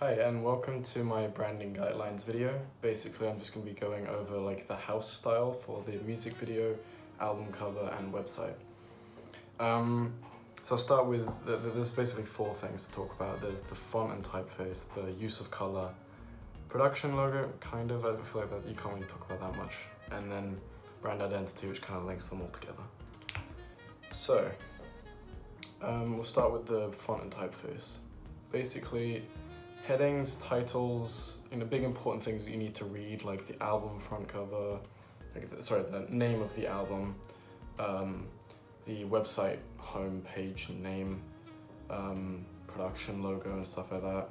Hi and welcome to my branding guidelines video. Basically I'm just going to be going over like the house style for the music video, album cover and website. So I'll start with, there's basically four things to talk about. There's the font and typeface, the use of color, production logo, kind of, I feel like that you can't really talk about that much, and then brand identity, which kind of links them all together. So we'll start with the font and typeface. Basically, headings, titles, big important things that you need to read, like the album front cover, the name of the album, the website home page name, production logo and stuff like that.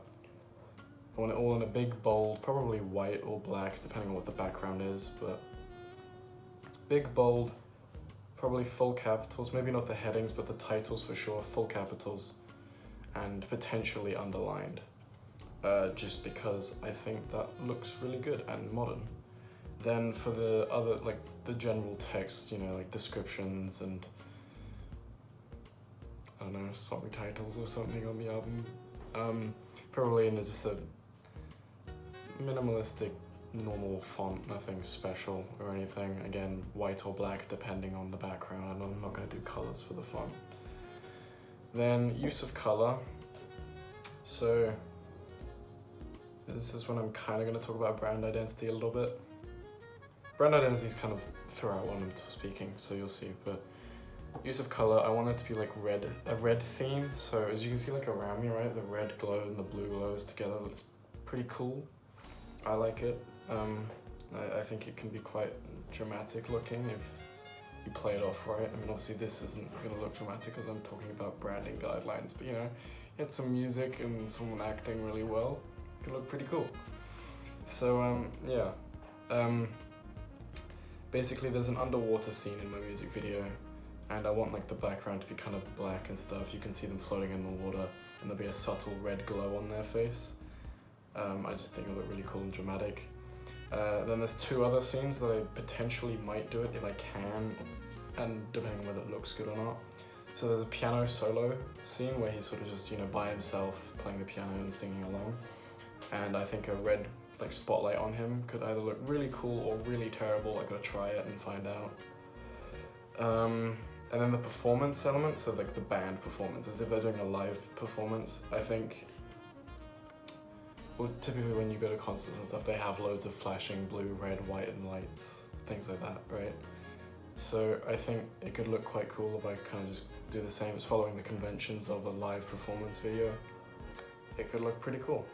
I want it all in a big bold, probably white or black, depending on what the background is, but big bold, probably full capitals, maybe not the headings, but the titles for sure, full capitals, and potentially underlined. Just because I think that looks really good and modern. Then for the other, like the general text, like descriptions and I don't know, song titles or something on the album. Probably in just a minimalistic, normal font, nothing special or anything. Again, white or black depending on the background. I'm not going to do colors for the font. Then use of color. So this is when I'm kind of going to talk about brand identity a little bit. Brand identity is kind of throughout when I'm speaking, so you'll see, but use of color, I want it to be like red, a red theme. So as you can see like around me, right, the red glow and the blue glows together, that's pretty cool. I like it. I think it can be quite dramatic looking if you play it off right. I mean, obviously this isn't going to look dramatic because I'm talking about branding guidelines, but get some music and someone acting really well. Could look pretty cool. So basically there's an underwater scene in my music video and I want like the background to be kind of black and stuff. You can see them floating in the water and there'll be a subtle red glow on their face. I just think it'll look really cool and dramatic. Then there's two other scenes that I potentially might do it if I can, and depending on whether it looks good or not. So there's a piano solo scene where he's sort of just by himself playing the piano and singing along. And I think a red spotlight on him could either look really cool or really terrible. I gotta try it and find out. And then the performance element, so like the band performance, as if they're doing a live performance. I think, well, typically when you go to concerts and stuff, they have loads of flashing blue, red, white and lights, things like that, right? So I think it could look quite cool if I kind of just do the same as following the conventions of a live performance video. It could look pretty cool.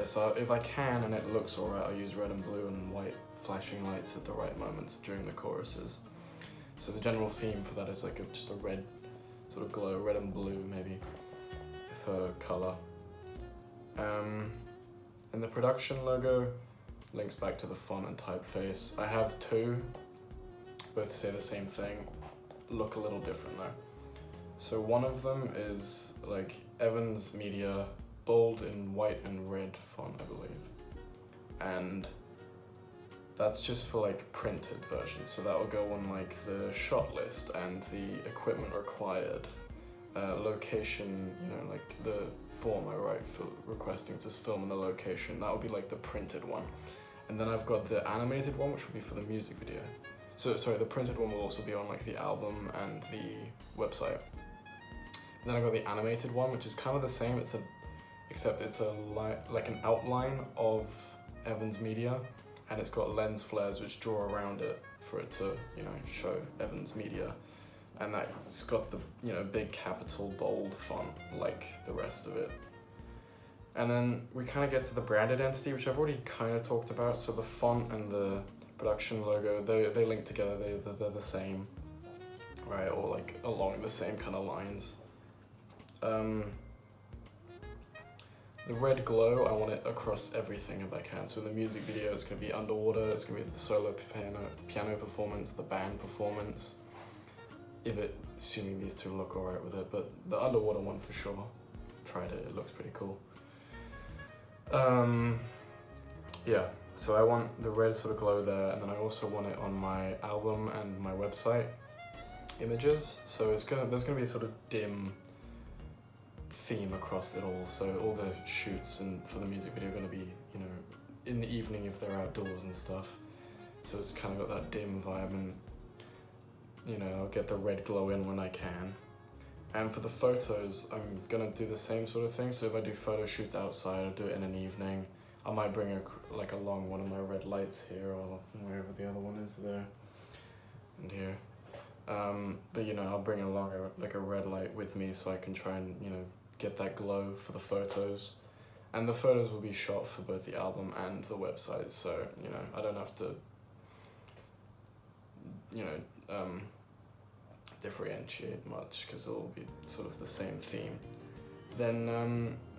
So if I can and it looks alright, I'll use red and blue and white flashing lights at the right moments during the choruses. So the general theme for that is just a red sort of glow, red and blue maybe, for color. And the production logo links back to the font and typeface. I have two, both say the same thing, look a little different though. So one of them is like Evans Media, bold in white and red font, I believe. And that's just for printed versions. So that will go on the shot list and the equipment required, location, the form I write for requesting to film in a location. That would be the printed one. And then I've got the animated one, which will be for the music video. So sorry, the printed one will also be on the album and the website. And then I've got the animated one, which is kind of the same, except it's an outline of Evans Media, and it's got lens flares which draw around it for it to, show Evans Media. And that's got the, big capital bold font like the rest of it. And then we kind of get to the brand identity, which I've already kind of talked about. So the font and the production logo, they link together, they're the same, right? Or along the same kind of lines. The red glow, I want it across everything if I can. So in the music video, it's going to be underwater, it's going to be the solo piano performance, the band performance, assuming these two look alright with it, but the underwater one for sure. Tried it looks pretty cool. So I want the red sort of glow there, and then I also want it on my album and my website images. So there's gonna be a sort of dim theme across it all. So all the shoots and for the music video are going to be, you know, in the evening if they're outdoors and stuff. So it's kind of got that dim vibe, and you know, I'll get the red glow in when I can. And for the photos, I'm gonna do the same sort of thing. So if I do photo shoots outside, I'll do it in an evening. I might bring along one of my red lights here, or wherever the other one is there, and here. But you know, I'll bring along a red light with me so I can try and, you know, get that glow for the photos. And the photos will be shot for both the album and the website, so, you know, I don't have to, you know, differentiate much, because it'll be sort of the same theme. Then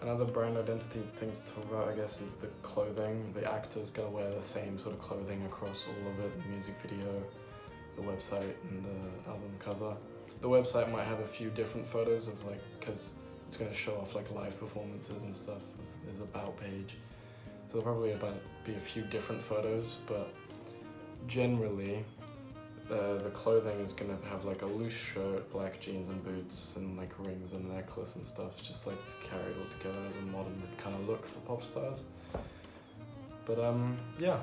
another brand identity things to talk about, I guess, is the clothing. The actor's gonna wear the same sort of clothing across all of it, the music video, the website, and the album cover. The website might have a few different photos of, like, because it's going to show off like live performances and stuff. There's a about page, so there'll probably be a few different photos, but generally the clothing is going to have like a loose shirt, black jeans and boots, and like rings and a necklace and stuff, just like to carry it all together as a modern kind of look for pop stars. But yeah,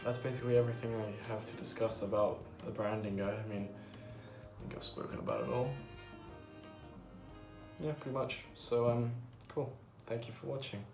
that's basically everything I have to discuss about the branding guide. I mean, I think I've spoken about it all. Yeah, pretty much. So, cool. Thank you for watching.